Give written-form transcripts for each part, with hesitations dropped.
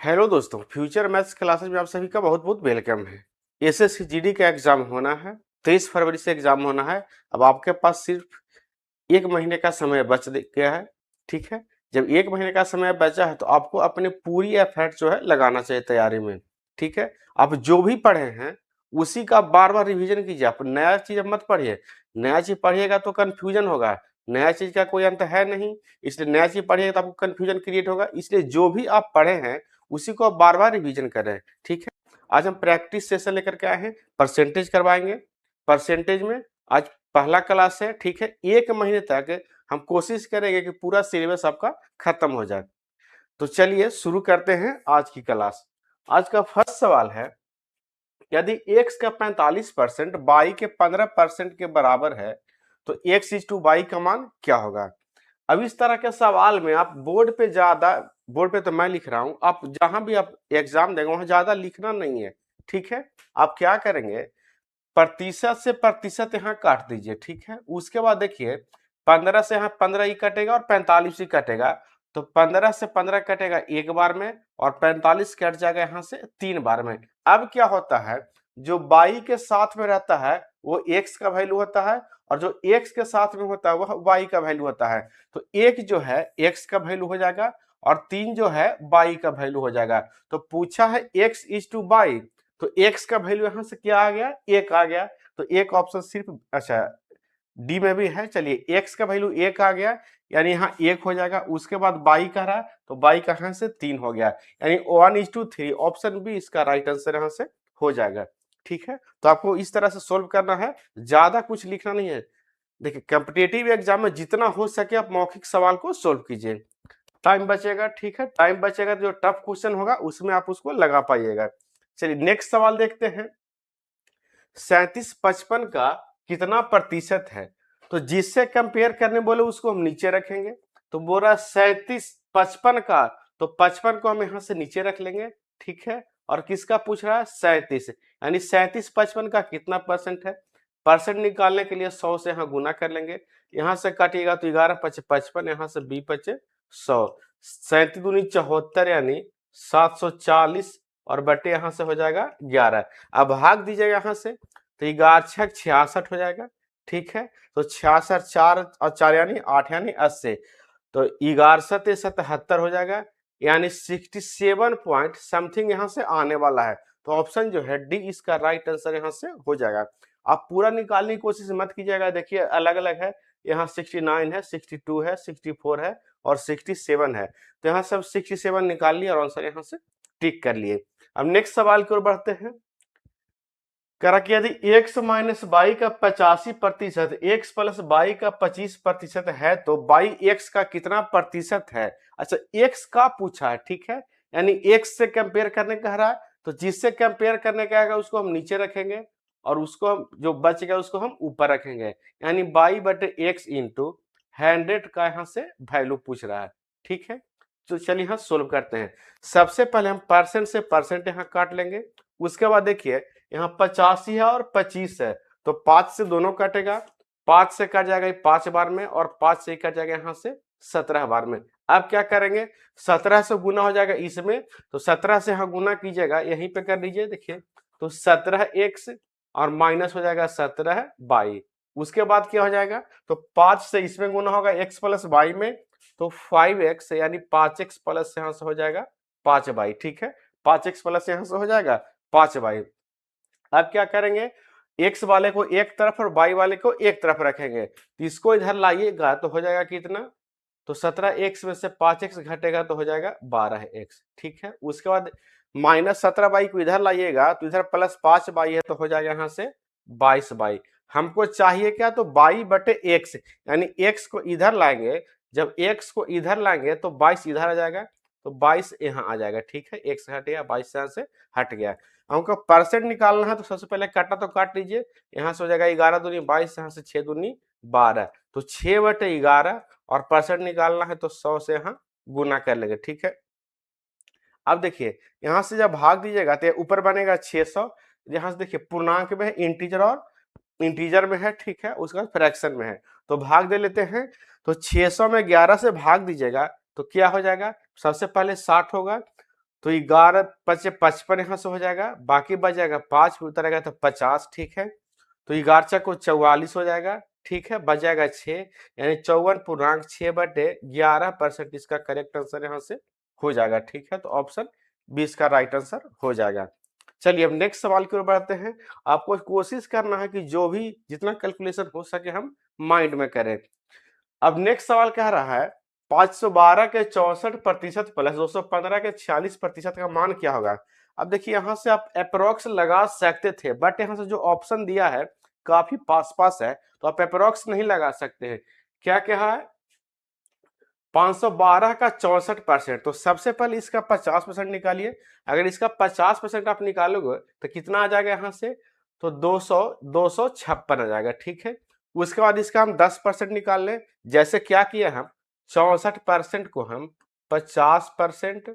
Hello दोस्तों, future maths classes में आप सभी का बहुत बहुत वेलकम है। एसएससी जीडी का एग्जाम होना है, 23 फरवरी से एग्जाम होना है। अब आपके पास सिर्फ 1 महीने का समय बच गया है। ठीक है, जब 1 महीने का समय बचा है तो आपको अपने पूरी एफर्ट जो है लगाना चाहिए तैयारी में। ठीक है, आप जो भी पढ़े हैं उसी का बार बार रिवीजन कीजिए। आप नया चीज मत पढ़िए, नया चीज पढ़िएगा तो कंफ्यूजन होगा। नया चीज का कोई अंत है नहीं, इसलिए नया चीज पढ़िएगा तो आपको कंफ्यूजन क्रिएट होगा। इसलिए जो भी आप पढ़े हैं उसी को आप बार बार रिवीजन करें। ठीक है, आज हम प्रैक्टिस सेशन लेकर के आए हैं, परसेंटेज करवाएंगे। परसेंटेज में आज पहला क्लास है। ठीक है, 1 महीने तक हम कोशिश करेंगे कि पूरा सिलेबस आपका खत्म हो जाए। तो चलिए शुरू करते हैं आज की क्लास। आज का फर्स्ट सवाल है, यदि x का 45% y के 15% के बराबर है तो x इज टू y का मान क्या होगा। अब इस तरह के सवाल में आप बोर्ड पे तो मैं लिख रहा हूं, आप जहां भी आप एग्जाम देंगे वहां ज्यादा लिखना नहीं है। ठीक है, आप क्या करेंगे, प्रतिशत से प्रतिशत यहाँ काट दीजिए। ठीक है, उसके बाद देखिए 15 से यहाँ 15 ही कटेगा और 45 ही कटेगा। तो 15 से 15 कटेगा एक बार में और 45 कट जाएगा यहाँ से 3 बार में। अब क्या होता है, जो बाई के साथ में रहता है वो x का वैल्यू होता है और जो x के साथ में होता है वह y का वैल्यू होता है। तो एक जो है x का वैल्यू हो जाएगा और 3 जो है y का वैल्यू हो जाएगा। तो पूछा है x इज टू y, तो x का वैल्यू यहाँ से क्या आ गया, 1 आ गया। तो एक ऑप्शन सिर्फ अच्छा डी में भी है। चलिए x का वैल्यू 1 आ गया, यानी यहाँ 1 हो जाएगा। उसके बाद बाई का रहा तो बाई का यहाँ से 3 हो गया, यानी 1:3। ऑप्शन बी इसका राइट आंसर यहाँ से हो जाएगा। ठीक है, तो आपको इस तरह से सोल्व करना है, ज्यादा कुछ लिखना नहीं है। देखिए कॉम्पिटिटिव एग्जाम में जितना हो सके आप मौखिक सवाल को सोल्व कीजिए, टाइम बचेगा। ठीक है, टाइम बचेगा तो जो टफ क्वेश्चन होगा उसमें आप उसको लगा पाइएगा। चलिए नेक्स्ट सवाल देखते हैं, 37-55 का कितना प्रतिशत है। तो जिससे कंपेयर करने बोले उसको हम नीचे रखेंगे। तो बोला 37-55 का, तो 55 को हम यहां से नीचे रख लेंगे। ठीक है, और किसका पूछ रहा है, 37, यानी 37-55 का कितना परसेंट है। परसेंट निकालने के लिए 100 से यहाँ गुना कर लेंगे। यहाँ से काटिएगा तो 11×5=55, यहाँ से 2×5=100, 37 दूनी 74, यानी 740 और बटे यहाँ से हो जाएगा 11। अब भाग दीजिएगा यहाँ से तो 11×6=66 हो जाएगा। ठीक है, तो 66, 4 और 4 यानी 8, यानी 80। तो 11×7=77 हो जाएगा, यानी 67 पॉइंट समथिंग यहाँ से आने वाला है। तो ऑप्शन जो है डी इसका राइट आंसर यहाँ से हो जाएगा। आप पूरा निकालने की कोशिश मत कीजिएगा, देखिए अलग अलग है। यहाँ 69 है, 62 है, 64 है और 67 है। तो यहाँ सब 67 निकाल लिया और आंसर यहाँ से टिक कर लिए। अब नेक्स्ट सवाल की ओर बढ़ते हैं। करा कि यदि x माइनस बाई का 85%, x प्लस बाई का 25% है तो बाई x का कितना प्रतिशत है। अच्छा, x का पूछा है। ठीक है, यानी x से कंपेयर करने कह रहा है, तो जिससे कंपेयर करने का आएगा उसको हम नीचे रखेंगे और उसको हम जो बच गया उसको हम ऊपर रखेंगे, यानी बाई बटे x इंटू 100 का यहाँ से वैल्यू पूछ रहा है। ठीक है, तो चलिए यहाँ सोल्व करते हैं। सबसे पहले हम परसेंट से परसेंट यहाँ काट लेंगे। उसके बाद देखिए यहाँ 85 है और 25 है, तो 5 से दोनों कटेगा, 5 से कट जाएगा 5 बार में और 5 से कट जाएगा यहाँ से 17 बार में। अब क्या करेंगे, 17 से गुना हो जाएगा इसमें, तो 17 से यहाँ गुना कीजिएगा, यहीं पे कर लीजिए। देखिए तो 17x और माइनस हो जाएगा 17y। उसके बाद क्या हो जाएगा, तो 5 से इसमें गुना होगा x प्लस y में, तो 5x यानी 5x प्लस यहाँ से हो जाएगा 5y। ठीक है, 5x प्लस यहाँ से हो जाएगा 5y। अब क्या करेंगे, x वाले को एक तरफ और y वाले को एक तरफ रखेंगे, तो इसको इधर लाइएगा तो हो जाएगा कितना, तो 17x में से 5x घटेगा तो हो जाएगा 12x। ठीक है, उसके बाद -17y को इधर लाइएगा तो इधर +5y है तो हो जाएगा यहाँ से 22y। हमको चाहिए क्या, तो y बटे x, यानी x को इधर लाएंगे, जब x को इधर लाएंगे तो 22 इधर आ जाएगा, तो 22 यहाँ आ जाएगा। ठीक है, x हट गया, 22 यहाँ से हट गया। हमको परसेंट निकालना है तो सबसे पहले काटा तो काट लीजिए, यहाँ से हो जाएगा 11 दूनी 22, यहाँ से 6 दूनी 12, तो 6/11 और परसेंट निकालना है तो 100 से यहाँ गुना कर लेंगे। ठीक है, अब देखिए यहाँ से जब भाग दीजिएगा तो ऊपर बनेगा 600, यहाँ से देखिए पूर्णांक में है, इंटीजर और इंटीजर में है। ठीक है, उसके बाद फ्रैक्शन में है, तो भाग दे लेते हैं। तो 600 में 11 से भाग दीजिएगा तो क्या हो जाएगा, सबसे पहले 60 होगा, तो 11×5 = 55 यहाँ से हो जाएगा, बाकी बच जाएगा 5 उतरेगा तो 50, ठीक है। तो 11 को 44 हो जाएगा, ठीक है, बच जाएगा 6, यानी 54.6/11% इसका करेक्ट आंसर यहाँ से हो जाएगा, ठीक है। तो ऑप्शन 20 का राइट आंसर हो जाएगा। चलिए अब नेक्स्ट सवाल की ओर बढ़ते हैं। आपको कोशिश करना है कि जो भी जितना कैलकुलेशन हो सके हम माइंड में करें। अब नेक्स्ट सवाल कह रहा है 512 के 64% प्लस 215 के 46% का मान क्या होगा। अब देखिए यहाँ से आप अप्रोक्स लगा सकते थे, बट यहाँ से जो ऑप्शन दिया है काफी पास पास है, तो आप अप्रोक्स नहीं लगा सकते हैं। क्या क्या है, 512 का 64%, तो सबसे पहले इसका 50% निकालिए। अगर इसका 50% आप निकालोगे तो कितना आ जाएगा यहाँ से, तो 256 आ जाएगा, ठीक है। उसके बाद इसका हम 10% निकाल लें। जैसे क्या किया हम 64% को हम 50%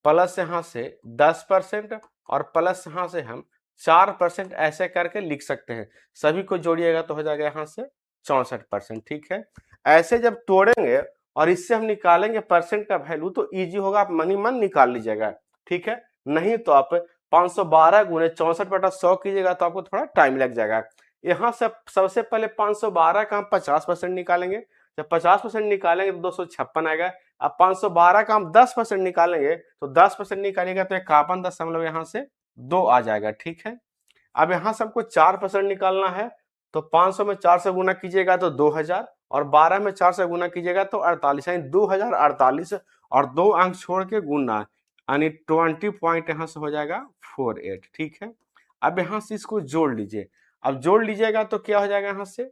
प्लस यहाँ से 10% और प्लस यहाँ से हम 4% ऐसे करके लिख सकते हैं। सभी को जोड़िएगा तो हो जाएगा यहाँ से 64%, ठीक है। ऐसे जब तोड़ेंगे और इससे हम निकालेंगे परसेंट का वैल्यू तो इजी होगा, आप मन ही मन निकाल लीजिएगा, ठीक है। नहीं तो आप 512 गुणे 64/100 कीजिएगा तो आपको थोड़ा टाइम लग जाएगा। यहाँ से सबसे पहले 512 का हम 50% निकालेंगे। जब 50% निकालेंगे तो 256 आएगा। अब 512 का हम 10% निकालेंगे तो 10% निकालेगा तो 51 यहाँ से 2 आ जाएगा, ठीक है। अब यहाँ से हमको 4% निकालना है, तो 500 में 4 से गुना कीजिएगा तो 2000 और 12 में 4 से गुना कीजिएगा तो 48, यानी 2048 और 2 अंक छोड़ के गुना, यानी 20 पॉइंट यहाँ से हो जाएगा 48, ठीक है। अब यहाँ से इसको जोड़ लीजिए। अब जोड़ लीजिएगा तो क्या हो जाएगा, यहाँ से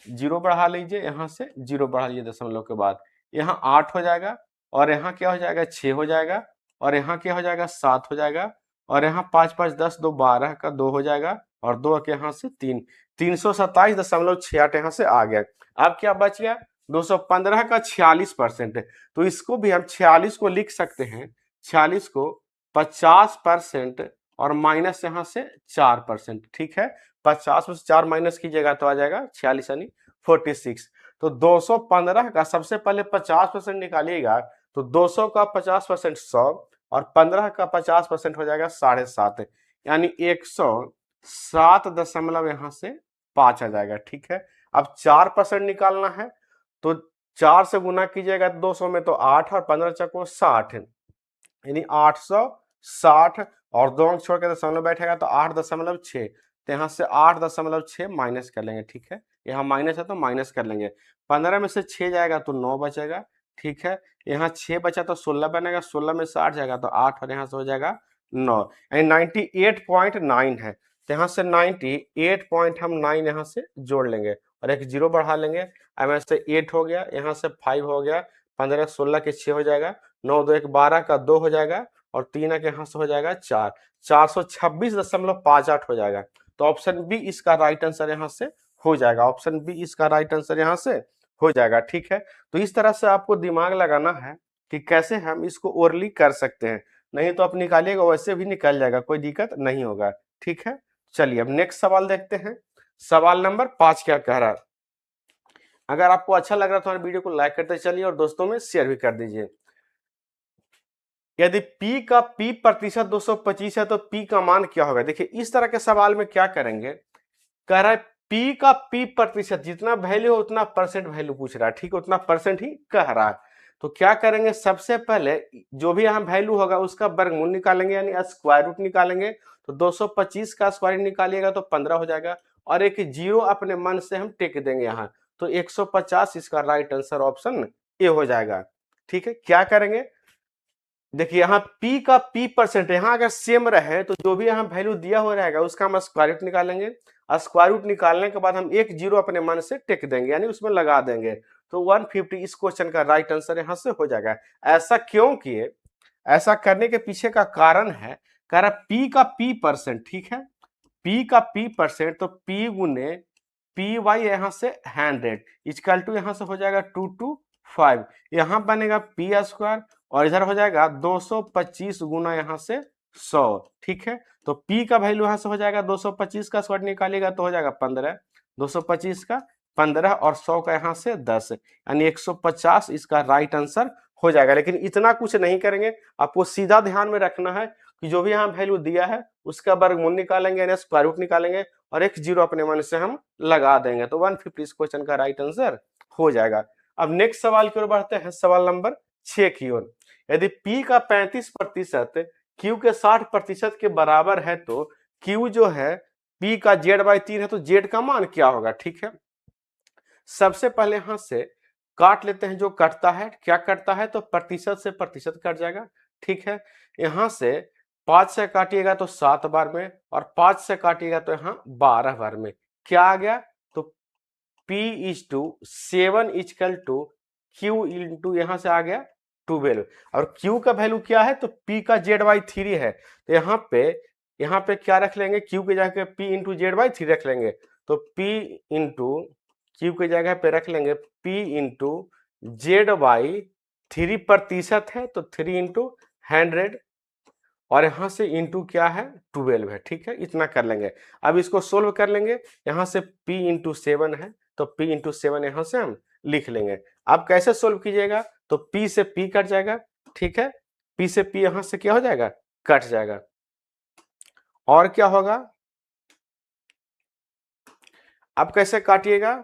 0 बढ़ा लीजिए, यहाँ से 0 बढ़ा लीजिए दशमलव के बाद, यहाँ 8 हो जाएगा और यहाँ क्या हो जाएगा 6 हो जाएगा और यहाँ क्या हो जाएगा 7 हो जाएगा और यहाँ 5 5 10 2 12 का 2 हो जाएगा और 2 के यहाँ से 3, 327.68 यहाँ से आ गया। अब क्या बच गया 215 का 46%, तो इसको भी हम 46 को लिख सकते हैं, 46 को 50% और माइनस यहाँ से 4%, ठीक है। 50 में से 4 माइनस कीजिएगा तो आ जाएगा 46 यानी 46। तो 215 का सबसे पहले 50% निकालिएगा तो 200 का 50% 100 और 15 का 50% हो जाएगा 7.5, यानी 107 यहाँ से 5 आ जाएगा, ठीक है। अब 4% निकालना है तो 4 से गुना कीजिएगा 200 में तो 8 और 15 चको 60, यानी 860 और 2 अंक छोड़ के दशमलव बैठेगा तो 8.6, तो यहाँ से 8.6 माइनस कर लेंगे, ठीक है। यहाँ माइनस है तो माइनस कर लेंगे। 15 में से 6 जाएगा तो 9 बचेगा, ठीक है। यहाँ 6 बचा तो 16 बनेगा, 16 में से 8 जाएगा तो 8 और यहाँ से हो जाएगा 9, यानी 98.9 है। तो यहाँ से 98.9 यहाँ से जोड़ लेंगे और एक 0 बढ़ा लेंगे। अब यहाँ से 8 हो गया, यहाँ से 5 हो गया, 15 16 के 6 हो जाएगा, 9 2 1 12 का 2 हो जाएगा और 3 के यहाँ से हो जाएगा 4, 426.58 हो जाएगा। तो ऑप्शन बी इसका राइट आंसर यहाँ से हो जाएगा, ऑप्शन बी इसका राइट आंसर यहाँ से हो जाएगा, ठीक है। तो इस तरह से आपको दिमाग लगाना है कि कैसे हम इसको ओरली कर सकते हैं, नहीं तो आप निकालिएगा वैसे भी निकल जाएगा, कोई दिक्कत नहीं होगा, ठीक है। चलिए अब नेक्स्ट सवाल देखते हैं। सवाल नंबर 5 क्या कह रहा है। अगर आपको अच्छा लग रहा है तो हमारे वीडियो को लाइक करते चलिए और दोस्तों में शेयर भी कर दीजिए। यदि P का P प्रतिशत 225 है तो P का मान क्या होगा। देखिए इस तरह के सवाल में क्या करेंगे, कह रहा है P का P प्रतिशत, जितना वैल्यू हो उतना परसेंट वैल्यू पूछ रहा है, ठीक है, उतना परसेंट ही कह रहा है। तो क्या करेंगे, सबसे पहले जो भी यहाँ वैल्यू होगा उसका वर्गमूल निकालेंगे, यानी स्क्वायर रूट निकालेंगे। तो 225 का स्क्वायर निकालिएगा तो 15 हो जाएगा और एक 0 अपने मन से हम टेक देंगे यहाँ, तो 150 इसका राइट आंसर ऑप्शन ए हो जाएगा, ठीक है। क्या करेंगे, देखिए यहाँ P का P परसेंट, यहाँ अगर सेम रहे तो जो भी यहाँ वैल्यू दिया हुआ रहेगा उसका हम स्क्वायर रूट निकालेंगे। स्क्वायर रूट निकालने के बाद हम एक 0 अपने मन से टेक देंगे, यानी उसमें लगा देंगे, तो 150 इस क्वेश्चन का राइट आंसर यहाँ से हो जाएगा। ऐसा क्यों किए, ऐसा करने के पीछे का कारण है, कह रहा P का P परसेंट, ठीक है, P का P परसेंट, तो P गुने पी वाई यहाँ से 100 इक्वल टू यहाँ से हो जाएगा 225, यहाँ बनेगा पी स्क्वायर और इधर हो जाएगा 225 गुना यहाँ से 100, ठीक है। तो P का वैल्यू यहाँ से हो जाएगा 225 का स्क्वायर निकालेगा तो हो जाएगा 15, 225 का 15 और 100 का यहाँ से 10, यानी 150 इसका राइट आंसर हो जाएगा। लेकिन इतना कुछ नहीं करेंगे, आपको सीधा ध्यान में रखना है कि जो भी यहाँ वैल्यू दिया है उसका वर्गमूल निकालेंगे यानी स्क्वायर रूट निकालेंगे और एक जीरो अपने मन से हम लगा देंगे, तो 150 इस क्वेश्चन का राइट आंसर हो जाएगा। अब नेक्स्ट सवाल की ओर बढ़ते हैं, सवाल नंबर 6 की ओर। यदि P का 35% Q के 60% के बराबर है तो Q जो है P का Z/3 है तो Z का मान क्या होगा। ठीक है, सबसे पहले यहां से काट लेते हैं, जो कटता है क्या कटता है तो प्रतिशत से प्रतिशत कट जाएगा। ठीक है, यहां से 5 से काटिएगा तो 7 बार में और 5 से काटिएगा तो यहाँ 12 बार में क्या आ गया तो P/7 equal to Q into यहां से आ गया 12 और Q का वैल्यू क्या है तो P का Z/3 है तो यहाँ पे क्या रख लेंगे, Q की जगह P इंटू Z/3 रख लेंगे तो P इंटू Q की जगह पे रख लेंगे P इंटू Z/3 प्रतिशत है तो 3 इंटू 100 और यहां से इंटू क्या है 12 है। ठीक है, इतना कर लेंगे। अब इसको सोल्व कर लेंगे, यहां से P इंटू 7 है तो P इंटू 7 यहां से हम लिख लेंगे। अब कैसे सोल्व कीजिएगा तो P से P कट जाएगा। ठीक है, P से P यहां से क्या हो जाएगा कट जाएगा और क्या होगा, अब कैसे काटिएगा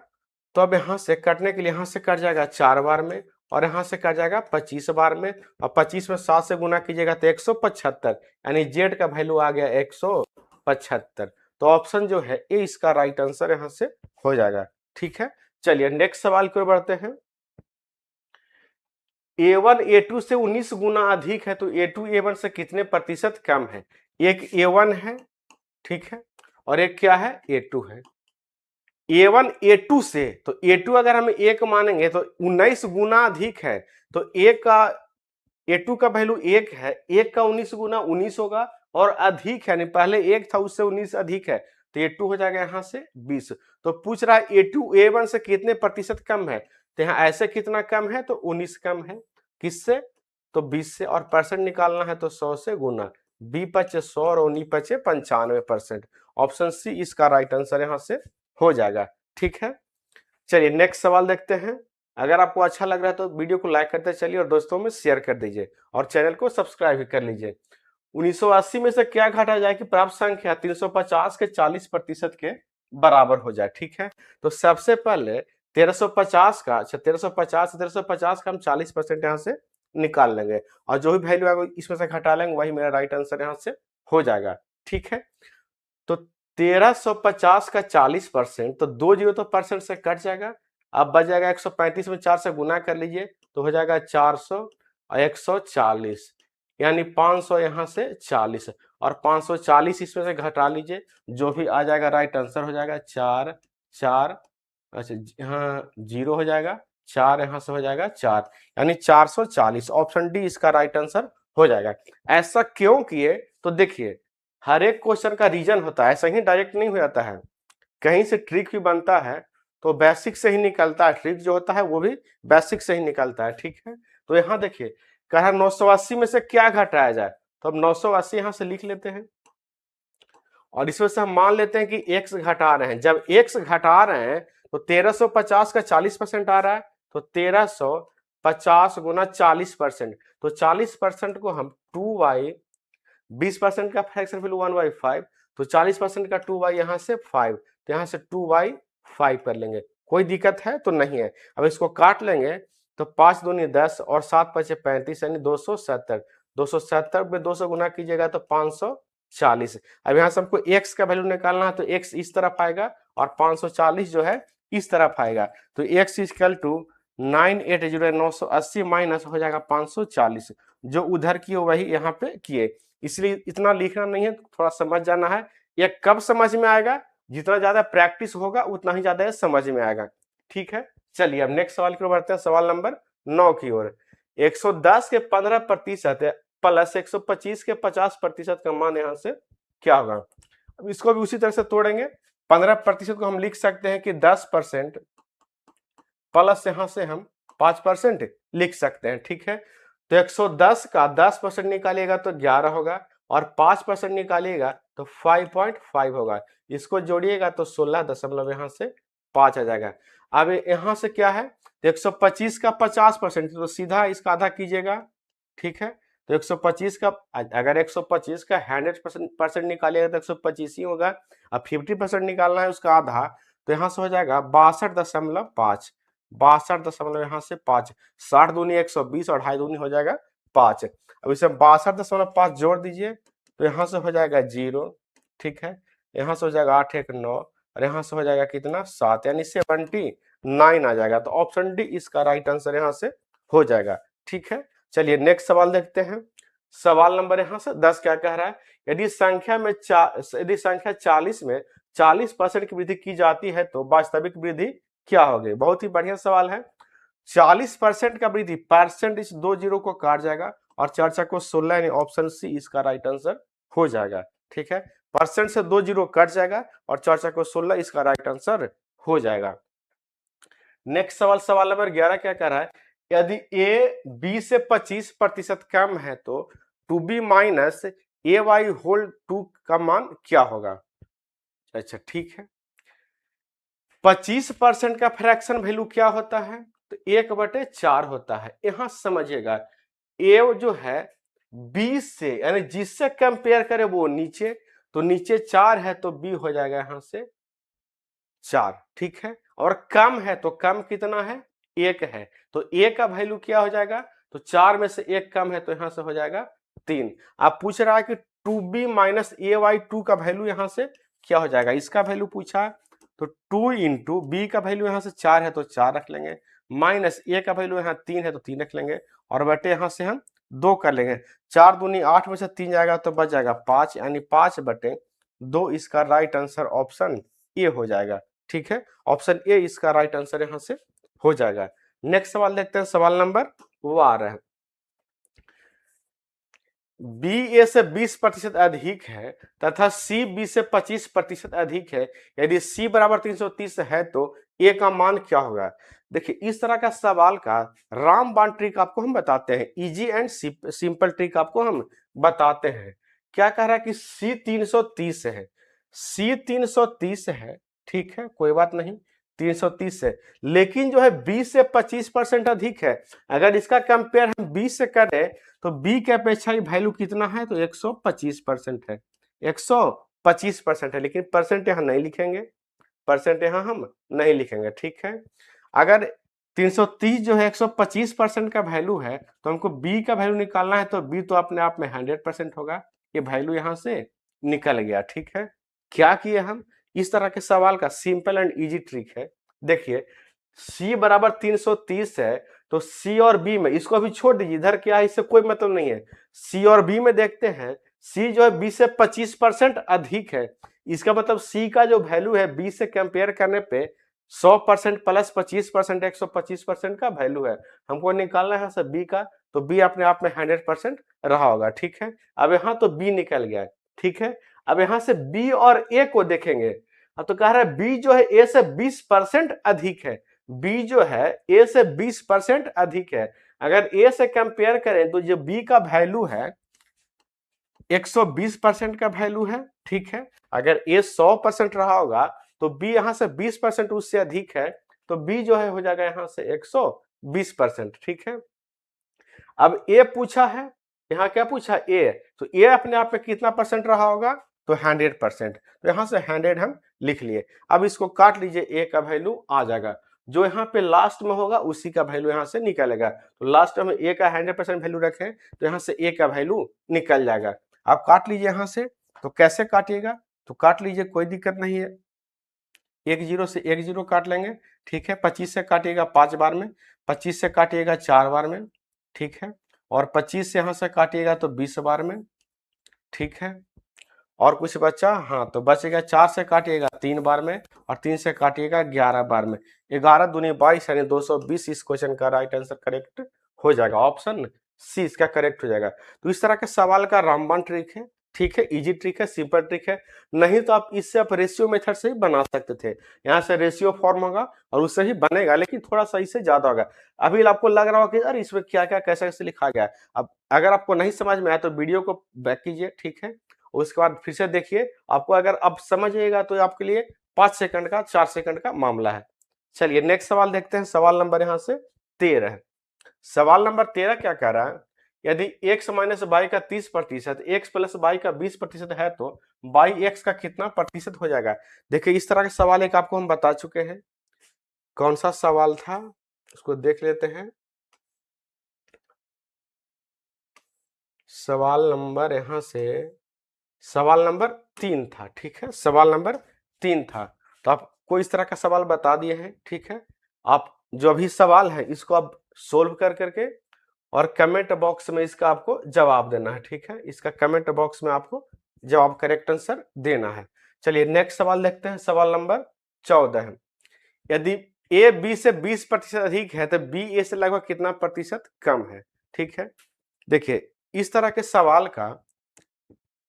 तो अब यहां से कटने के लिए यहां से कट जाएगा 4 बार में और यहां से कट जाएगा 25 बार में और 25 में 7 से गुना कीजिएगा तो 175 यानी जेड का वैल्यू आ गया 175। तो ऑप्शन जो है ए इसका राइट आंसर यहां से हो जाएगा। ठीक है, चलिए नेक्स्ट सवाल की ओर बढ़ते हैं। A1 A2 से 19 गुना अधिक है तो A2 A1 से कितने प्रतिशत कम है। एक A1 है, ठीक है, और एक क्या है A2 है। A1 A2 से तो A2 अगर हम 1 मानेंगे तो 19 गुना अधिक है तो A2 का वैल्यू 1 है, 1 का 19 गुना 19 होगा और अधिक है, नहीं पहले 1 था उससे 19 अधिक है तो A2 हो जाएगा यहाँ से 20। तो पूछ रहा है A2 A1 से कितने प्रतिशत कम है तो यहाँ ऐसे कितना कम है तो 19 कम है, किससे तो 20 से, और परसेंट निकालना है तो 100 से गुना, 20 × 100 और 19 × 95%। ऑप्शन सी इसका राइट आंसर यहाँ से हो जाएगा। ठीक है, चलिए नेक्स्ट सवाल देखते हैं। अगर आपको अच्छा लग रहा है तो वीडियो को लाइक करते चलिए और दोस्तों में शेयर कर दीजिए और चैनल को सब्सक्राइब भी कर लीजिए। 1980 में से क्या घटा जाए कि प्राप्त संख्या 350 के 40% के बराबर हो जाए। ठीक है, तो सबसे पहले 1350 का 1350 का हम 40% यहाँ से निकाल लेंगे और जो भी वैल्यू आएगा इसमें से घटा लेंगे, वही मेरा राइट आंसर यहाँ से हो जाएगा। ठीक है, तो 1350 का 40% तो 2 जीरो तो परसेंट से कट जाएगा, अब बच जाएगा 135 में 4 से गुना कर लीजिए तो हो जाएगा 400 और 140 यानी 500 यहाँ से 40 और 540 इसमें से घटा लीजिए, जो भी आ जाएगा राइट आंसर हो जाएगा 4 4, अच्छा हाँ 0 हो जाएगा 4, यहाँ से हो जाएगा 4 यानी 440। ऑप्शन डी इसका राइट आंसर हो जाएगा। ऐसा क्यों किए तो देखिए हर एक क्वेश्चन का रीजन होता है, ऐसा ही डायरेक्ट नहीं हो जाता है, कहीं से ट्रिक भी बनता है तो बेसिक से ही निकलता है, ट्रिक जो होता है वो भी बेसिक से ही निकलता है। ठीक है, तो यहाँ देखिए कह रहा 980 में से क्या घटाया जाए तो अब 980 यहाँ से लिख लेते हैं और इसमें से हम मान लेते हैं कि x घटा रहे हैं। जब x घटा रहे हैं तो 1350 का 40% आ रहा है तो 1350 गुना 40%, तो 40% को हम 2y, 20% का फ्रैक्शन वैल्यू 1/5 तो 40% का 2y यहाँ से 5 तो यहाँ से 2/5 कर लेंगे, कोई दिक्कत है तो नहीं है। अब इसको काट लेंगे तो 5 दूनी 10 और 7 5 35 यानी 270, 270 में 200 गुना कीजिएगा तो 540। अब यहाँ से हमको x का वैल्यू निकालना है तो x इस तरफ आएगा और 540 जो है इस तरफ आएगा तो x इक्वल टू 980 माइनस हो जाएगा 540, जो उधर किए वही यहाँ पे किए, इसलिए इतना लिखना नहीं है, थोड़ा समझ जाना है। ये कब समझ में आएगा, जितना ज्यादा प्रैक्टिस होगा उतना ही ज्यादा समझ में आएगा। ठीक है, चलिए अब नेक्स्ट सवाल की ओर बढ़ते हैं, सवाल नंबर 9 की ओर। 110 के 15% प्लस 125 के 50% का मान यहाँ से क्या होगा। अब इसको भी उसी तरह से तोड़ेंगे, 15% को हम लिख सकते हैं कि 10% प्लस यहाँ से हम 5% लिख सकते हैं। ठीक है, तो 110 का 10% निकालिएगा तो 11 होगा और 5% निकालिएगा तो 5.5 होगा, इसको जोड़िएगा तो 16 दशमलव यहाँ से 5 आ जाएगा। अब यहाँ से क्या है तो 125 का 50% तो सीधा इसका आधा कीजिएगा, ठीक है। तो 125 का, अगर 125 का 100% निकालिएगा तो 125 ही होगा। अब 50% निकालना है उसका आधा, तो यहाँ से हो जाएगा 62.5, 62 यहाँ से 5, 60 दूनी 120 और 2.5 दूनी हो जाएगा 5। अब इसे 62.5 जोड़ दीजिए, तो यहाँ से हो जाएगा 0, ठीक है। यहाँ से हो जाएगा 8 1 9, और यहाँ से हो जाएगा कितना 7, यानी 79 आ जाएगा। तो ऑप्शन डी इसका राइट आंसर यहाँ से हो जाएगा, ठीक है। चलिए नेक्स्ट सवाल देखते हैं। सवाल नंबर यहाँ से 10 क्या कह रहा है, यदि संख्या 40 में 40% की वृद्धि की जाती है तो वास्तविक वृद्धि क्या होगी। बहुत ही बढ़िया सवाल है। 40% का वृद्धि, परसेंट इस 2 जीरो को काट जाएगा और चर्चा को 16, यानी ऑप्शन सी इसका राइट आंसर हो जाएगा, ठीक है। परसेंट से 2 जीरो कट जाएगा और चर्चा को 16 इसका राइट आंसर हो जाएगा। नेक्स्ट सवाल, सवाल नंबर 11 क्या कह रहा है, यदि a b से 25% कम है तो 2b माइनस ए वाई होल 2 का मान क्या होगा। अच्छा ठीक है, 25% का फ्रैक्शन वैल्यू क्या होता है, तो 1/4 होता है। यहां समझिएगा ए जो है 20 से, यानी जिससे कंपेयर करे वो नीचे, तो नीचे 4 है तो बी हो जाएगा यहां से 4, ठीक है। और कम है तो कम कितना है, 1 है, तो ए का वैल्यू क्या हो जाएगा, तो 4 में से 1 कम है तो यहां से हो जाएगा 3। आप पूछ रहा है कि 2b माइनस ए वाई 2 का वैल्यू यहां से क्या हो जाएगा, इसका वैल्यू पूछा है, तो 2 इंटू बी का वैल्यू यहां से 4 है तो 4 रख लेंगे, माइनस ए का वैल्यू यहाँ 3 है तो 3 रख लेंगे, और बटे यहां से हम 2 कर लेंगे। 4 दूनी 8 में से 3 जाएगा तो बच जाएगा 5, यानी 5/2 इसका राइट आंसर ऑप्शन ए हो जाएगा, ठीक है। ऑप्शन ए इसका राइट आंसर यहां से हो जाएगा। नेक्स्ट सवाल देखते हैं, सवाल नंबर 12। बी ए से 20% अधिक है तथा सी बी से 25% अधिक है, यदि सी बराबर 330 है तो ए का मान क्या होगा। देखिए इस तरह का सवाल का रामबाण ट्रिक आपको हम बताते हैं, इजी एंड सिंपल ट्रिक आपको हम बताते हैं। क्या कह रहा है कि सी 330 है, सी 330 है, ठीक है, कोई बात नहीं, 330 है, लेकिन जो है 20 से 25% अधिक है। अगर इसका कंपेयर हम 20 से करें तो बी के अपेक्षा वैल्यू कितना है, तो 125% है, 125% है, लेकिन परसेंट यहां नहीं लिखेंगे, परसेंट यहां हम नहीं लिखेंगे, ठीक है। अगर 330 जो है 125% का वैल्यू है तो हमको बी का वैल्यू निकालना है, तो बी तो अपने आप में 100% होगा, ये वैल्यू यहां से निकल गया, ठीक है। क्या किए हम, इस तरह के सवाल का सिंपल एंड इजी ट्रिक है। देखिए C बराबर 330 है, तो C और B में, इसको अभी छोड़ दीजिए, इधर क्या है इससे कोई मतलब नहीं है। C और B में देखते हैं, C जो है B से 25% अधिक है, इसका मतलब C का जो वैल्यू है B से कंपेयर करने पे 100% प्लस 25% 125% का वैल्यू है, हमको निकालना है सब B का, तो B अपने आप में 100% रहा होगा, ठीक है। अब यहाँ तो B निकल गया, ठीक है। अब यहाँ से B और A को देखेंगे, अब तो कह रहा है B जो है A से 20% अधिक है, B जो है A से 20% अधिक है। अगर A से कंपेयर करें तो जो B का वैल्यू है 120% का वैल्यू है, ठीक है। अगर A 100% रहा होगा तो B यहाँ से 20% उससे अधिक है, तो B जो है हो जाएगा यहाँ से 120%, ठीक है। अब A पूछा है, यहाँ क्या पूछा A, तो A अपने आप में कितना परसेंट रहा होगा, तो 100%, तो यहाँ से 100 हम लिख लिए। अब इसको काट लीजिए, A का वैल्यू आ जाएगा, जो यहाँ पे लास्ट में होगा उसी का वैल्यू यहाँ से निकलेगा, तो लास्ट में A का 100% वैल्यू रखें तो यहाँ से A का वैल्यू निकल जाएगा। आप काट लीजिए यहाँ से, तो कैसे काटिएगा, तो काट लीजिए, कोई दिक्कत नहीं है, 1 0 से 1 0 काट लेंगे, ठीक है। 25 से काटिएगा 5 बार में, 25 से काटिएगा 4 बार में, ठीक है। और 25 से यहाँ से काटिएगा तो 20 बार में, ठीक है। और कुछ बचा, हाँ, तो बचेगा 4 से काटिएगा 3 बार में, और 3 से काटिएगा 11 बार में, 11 दूनी 22, यानी 220 इस क्वेश्चन का राइट आंसर करेक्ट हो जाएगा, ऑप्शन सी इसका करेक्ट हो जाएगा। तो इस तरह के सवाल का रामबाण ट्रिक है, ठीक है, इजी ट्रिक है, सिंपल ट्रिक है। नहीं तो आप इससे आप रेशियो मेथड से ही बना सकते थे, यहाँ से रेशियो फॉर्म होगा और उससे ही बनेगा, लेकिन थोड़ा सा इससे ज्यादा होगा। अभी आपको लग रहा होगा कि अरे इसमें क्या क्या कैसे कैसे लिखा गया है। अब अगर आपको नहीं समझ में आया तो वीडियो को बैक कीजिए, ठीक है, उसके बाद फिर से देखिए, आपको अगर अब समझिएगा तो आपके लिए 5 सेकंड का 4 सेकंड का मामला है। चलिए नेक्स्ट सवाल देखते हैं, सवाल नंबर यहाँ से 13। सवाल नंबर 13 क्या कह रहा है, यदि x माइनस वाई का 30% x प्लस वाई का 20% है तो वाई x का कितना प्रतिशत हो जाएगा। देखिए इस तरह का सवाल एक आपको हम बता चुके हैं, कौन सा सवाल था उसको देख लेते हैं। सवाल नंबर यहां से सवाल नंबर 3 था, ठीक है, सवाल नंबर 3 था। तो आपको इस तरह का सवाल बता दिए हैं, ठीक है। आप जो भी सवाल है इसको आप सोल्व कर करके और कमेंट बॉक्स में इसका आपको जवाब देना है, ठीक है। इसका कमेंट बॉक्स में आपको जवाब करेक्ट आंसर देना है। चलिए नेक्स्ट सवाल देखते हैं, सवाल नंबर 14 है। यदि ए बी से 20% अधिक है तो बी ए से लगभग कितना प्रतिशत कम है, ठीक है। देखिए इस तरह के सवाल का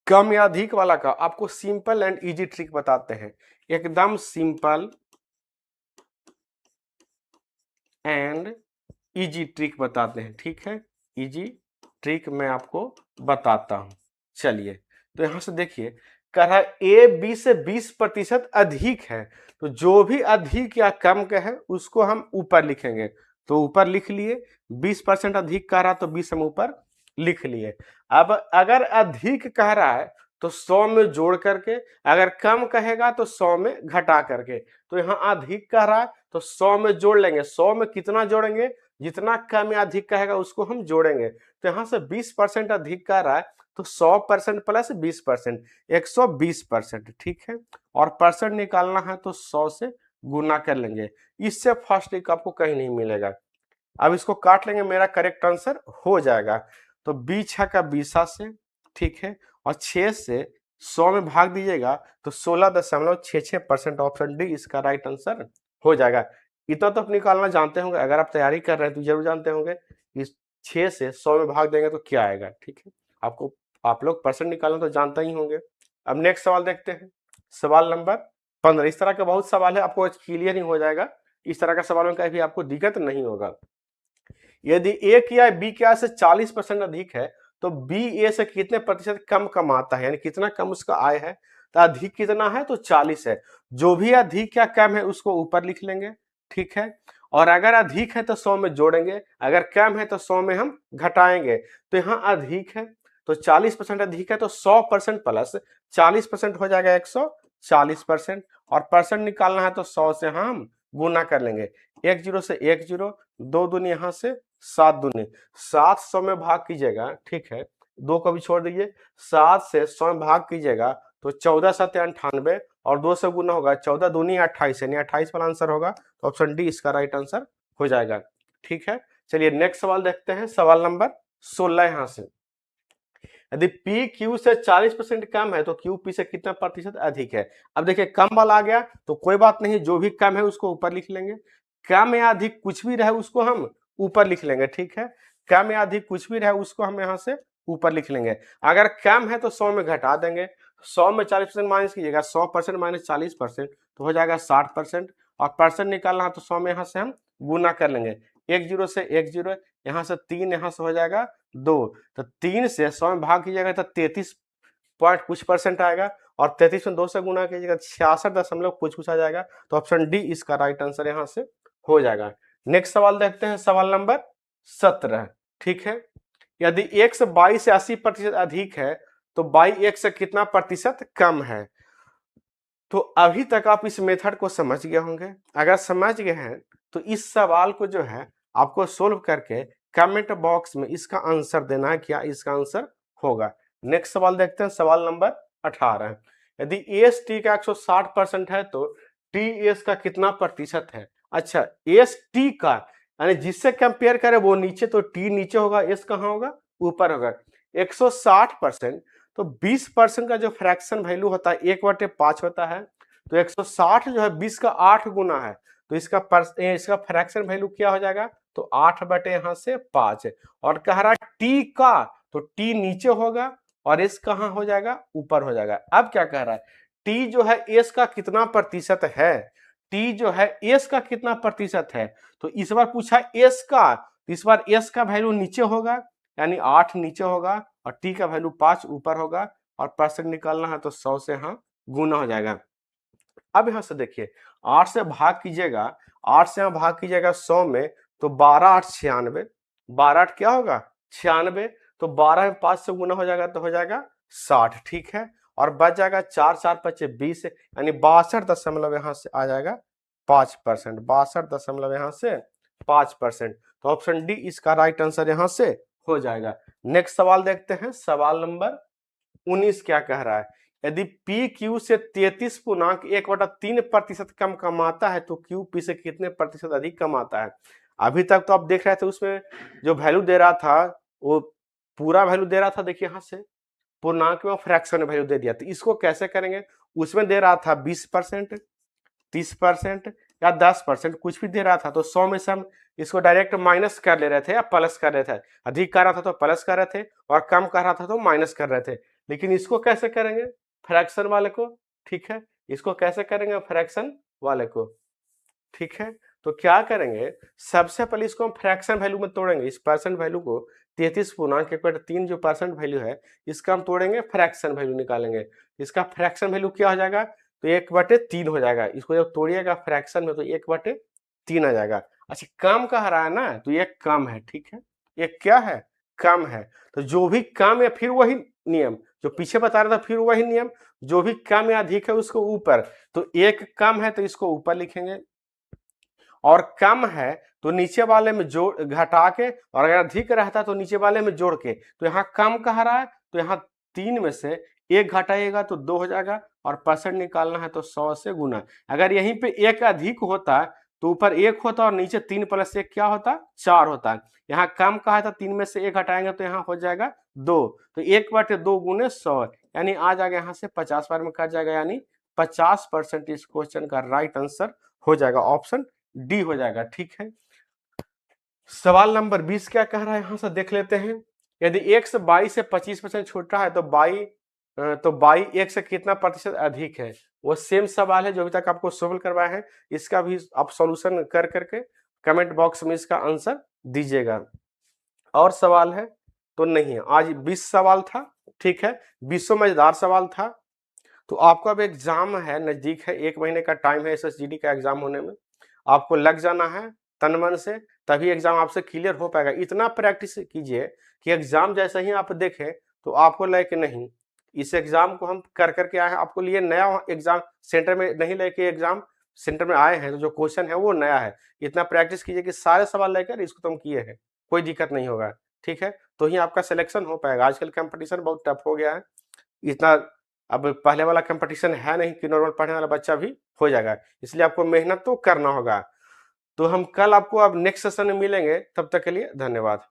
कम या अधिक वाला का आपको सिंपल एंड इजी ट्रिक बताते हैं, एकदम सिंपल एंड इजी ट्रिक बताते हैं, ठीक है। इजी ट्रिक मैं आपको बताता हूं। चलिए तो यहां से देखिए कह रहा है ए बी से 20% अधिक है, तो जो भी अधिक या कम का है उसको हम ऊपर लिखेंगे। तो ऊपर लिख लिए, 20% अधिक कह रहा तो 20 हम ऊपर लिख लिए। अब अगर अधिक कह रहा है तो 100 में जोड़ करके, अगर कम कहेगा तो 100 में घटा करके। तो यहाँ अधिक कह रहा है तो 100 में जोड़ लेंगे, 100 में कितना जोड़ेंगे, जितना कम या अधिक कहेगा उसको हम जोड़ेंगे। तो यहाँ से 20% अधिक कह रहा है तो 100% प्लस 20%, 120%, ठीक है। और परसेंट निकालना है तो 100 से गुना कर लेंगे, इससे फर्स्ट एक आपको कहीं नहीं मिलेगा। अब इसको काट लेंगे, मेरा करेक्ट आंसर हो जाएगा। तो 20 का 20 से, ठीक है, और 6 से 100 में भाग दीजिएगा तो 16.66%, ऑप्शन डी इसका राइट आंसर हो जाएगा। इतना तो आप निकालना जानते होंगे, अगर आप तैयारी कर रहे हैं तो जरूर जानते होंगे कि 6 से 100 में भाग देंगे तो क्या आएगा, ठीक है। आपको आप लोग परसेंट निकालना तो जानते ही होंगे। अब नेक्स्ट सवाल देखते हैं, सवाल नंबर 15। इस तरह का बहुत सवाल है, आपको क्लियर ही हो जाएगा, इस तरह का सवाल में कहीं भी आपको दिक्कत नहीं होगा। यदि ए क्या बी क्या से 40% अधिक है तो बी ए से कितने प्रतिशत कम कमाता है, यानी कितना कम उसका आय है। तो अधिक कितना है तो 40 है, जो भी अधिक या कम है उसको ऊपर लिख लेंगे, ठीक है। और अगर अधिक है तो 100 में जोड़ेंगे, अगर कम है तो 100 में हम घटाएंगे। तो यहाँ अधिक है तो 40% अधिक है तो 100% प्लस 40% हो जाएगा 140%, और परसेंट निकालना है तो 100 से हम गुना कर लेंगे। 1 0 से 1 0, 2 दूनी यहाँ से 7 दूनी 700 में भाग कीजिएगा, ठीक है, 2 को भी छोड़ दीजिए, 7 से 100 में भाग कीजिएगा तो 14 7 98, और 2 से गुना होगा 14 दूनी 28, यानी 28 वाला आंसर होगा। तो ऑप्शन डी इसका राइट आंसर हो जाएगा, ठीक है। चलिए नेक्स्ट सवाल देखते हैं, सवाल नंबर 16 यहाँ से। यदि P Q से 40% कम है तो Q P से कितना प्रतिशत अधिक है। अब देखिए कम वाला आ गया तो कोई बात नहीं, जो भी कम है उसको ऊपर लिख लेंगे, कम या अधिक कुछ भी रहे उसको हम ऊपर लिख लेंगे, ठीक है। कम या अधिक कुछ भी रहे उसको हम यहाँ से ऊपर लिख लेंगे। अगर कम है तो 100 में घटा देंगे, 100 में 40% माइनस कीजिएगा, 100% माइनस 40% तो हो जाएगा 60%, और परसेंट निकालना है तो 100 में यहाँ से हम गुना कर लेंगे। 1 0 से 1 0, यहाँ से 3, यहाँ से हो जाएगा 2, तो 3 से 100 में भाग कीजिएगा तो 33 पॉइंट कुछ परसेंट आएगा, और 33 में 2 से गुना कीजिएगा 66 कुछ कुछ आ जाएगा। तो ऑप्शन डी इसका राइट आंसर यहाँ से हो जाएगा। नेक्स्ट सवाल देखते हैं, सवाल नंबर 17, ठीक है। यदि x 22 से 80% अधिक है तो y x से कितना प्रतिशत कम है। तो अभी तक आप इस मेथड को समझ गए होंगे, अगर समझ गए हैं तो इस सवाल को जो है आपको सोल्व करके कमेंट बॉक्स में इसका आंसर देना है, क्या इसका आंसर होगा। नेक्स्ट सवाल देखते हैं, सवाल नंबर 18। यदि एस टी का 160% है तो टी एस का कितना प्रतिशत है। अच्छा, एस टी का यानी जिससे कंपेयर करें वो नीचे, तो टी नीचे होगा, एस कहाँ होगा, ऊपर होगा। 160%, तो 20% का जो फ्रैक्शन वैल्यू होता है 1/5 होता है, तो 160 जो है 20 का 8 गुना है, तो इसका फ्रैक्शन वैल्यू क्या हो जाएगा, तो 8 बटे यहाँ से 5 है। और कह रहा है टी का, तो टी नीचे होगा और एस कहाँ हो जाएगा, ऊपर हो जाएगा। अब क्या कह रहा है, टी जो है एस का कितना प्रतिशत है, टी जो है एस का कितना प्रतिशत है। तो इस बार पूछा एस का, तो इस बार एस का वैल्यू नीचे होगा, यानी 8 नीचे होगा, और टी का वैल्यू 5 ऊपर होगा, और परसेंट निकालना है तो 100 से हाँ गुना हो जाएगा। अब यहां से देखिए 8 से भाग कीजिएगा, 8 से यहाँ भाग कीजिएगा 100 में, तो 12 8 96, 12 8 क्या होगा 96, तो 12 में 5 से गुना हो जाएगा तो हो जाएगा 60, ठीक है। और बच जाएगा 4 4 25 20, यानी 62 दशमलव यहाँ से आ जाएगा 5%, 62 दशमलव यहाँ से 5%। तो ऑप्शन डी इसका राइट आंसर यहाँ से हो जाएगा। नेक्स्ट सवाल देखते हैं, सवाल नंबर 19 क्या कह रहा है, यदि पी क्यू से 33.1/3% कम कमाता है तो क्यू पी से कितने प्रतिशत अधिक कमाता है। अभी तक तो आप देख रहे थे उसमें जो वैल्यू दे रहा था वो पूरा वैल्यू दे रहा था, देखिए यहाँ से पूर्णांक में फ्रैक्शन वैल्यू दे दिया, तो इसको कैसे करेंगे, उसमें दे रहा था 20%, 30% या 10%, कुछ भी दे रहा था, तो 100 में से हम इसको डायरेक्ट माइनस कर ले रहे थे या प्लस कर रहे थे, अधिक कर रहा था तो प्लस कर रहे थे और कम कर रहा था तो माइनस कर रहे थे। लेकिन इसको कैसे करेंगे, फ्रैक्शन वाले को, ठीक है, इसको कैसे करेंगे फ्रैक्शन वाले को, ठीक है। तो क्या करेंगे, सबसे पहले इसको हम फ्रैक्शन वैल्यू में तोड़ेंगे, इस परसेंट वैल्यू को 33.1/3 जो परसेंट वैल्यू है इसका हम तोड़ेंगे, फ्रैक्शन वैल्यू निकालेंगे। इसका फ्रैक्शन वैल्यू क्या हो जाएगा, तो 1/3 हो जाएगा, इसको जब तोड़िएगा फ्रैक्शन में तो 1/3 आ जाएगा। अच्छा कम कह रहा है ना, तो ये कम है, ठीक है, ये क्या है, कम है। तो जो भी कम है फिर वही नियम जो पीछे बता रहा था, फिर वही नियम, जो भी कम या अधिक है उसको ऊपर, तो एक कम है तो इसको ऊपर लिखेंगे और कम है तो नीचे वाले में जोड़ घटा के, और अगर अधिक रहता तो नीचे वाले में जोड़ के। तो यहाँ कम कह रहा है तो यहाँ 3 में से 1 घटाइएगा तो 2 हो जाएगा, और परसेंट निकालना है तो 100 से गुना। अगर यहीं पे 1 अधिक होता तो ऊपर 1 होता और नीचे 3 + 1 क्या होता 4 होता। यहाँ कम कहा था 3 में से 1 घटाएंगे तो यहाँ हो जाएगा 2, तो 1/2 गुने 100, यानी आ जाएगा यहाँ से 50 बार में कट जाएगा, यानी 50% इस क्वेश्चन का राइट आंसर हो जाएगा, ऑप्शन डी हो जाएगा, ठीक है। सवाल नंबर 20 क्या कह रहा है, यहां से देख लेते हैं, यदि x 22 से 25% छोटा है तो y x से कितना प्रतिशत अधिक है। वो सेम सवाल है जो अभी तक आपको सोल्व करवाया है, इसका भी आप सॉल्यूशन कर करके कमेंट बॉक्स में इसका आंसर दीजिएगा। और सवाल है तो नहीं है, आज 20 सवाल था, ठीक है, 20 मजेदार सवाल था। तो आपको अब एग्जाम है, नजदीक है, 1 महीने का टाइम है SSGD का एग्जाम होने में, आपको लग जाना है तन मन से, तभी एग्जाम आपसे क्लियर हो पाएगा। इतना प्रैक्टिस कीजिए कि एग्जाम जैसे ही आप देखें तो आपको लगे कि नहीं इस एग्जाम को हम कर करके आए हैं, आपको लिए नया एग्जाम सेंटर में नहीं लेके एग्जाम सेंटर में आए हैं तो जो क्वेश्चन है वो नया है। इतना प्रैक्टिस कीजिए कि सारे सवाल लेकर इसको तुम किए हैं, कोई दिक्कत नहीं होगा, ठीक है, तो ही आपका सिलेक्शन हो पाएगा। आजकल कंपटीशन बहुत टफ हो गया है, इतना अब पहले वाला कंपटीशन है नहीं कि नॉर्मल पढ़ने वाला बच्चा भी हो जाएगा, इसलिए आपको मेहनत तो करना होगा। तो हम कल आपको अब नेक्स्ट सेशन में मिलेंगे, तब तक के लिए धन्यवाद।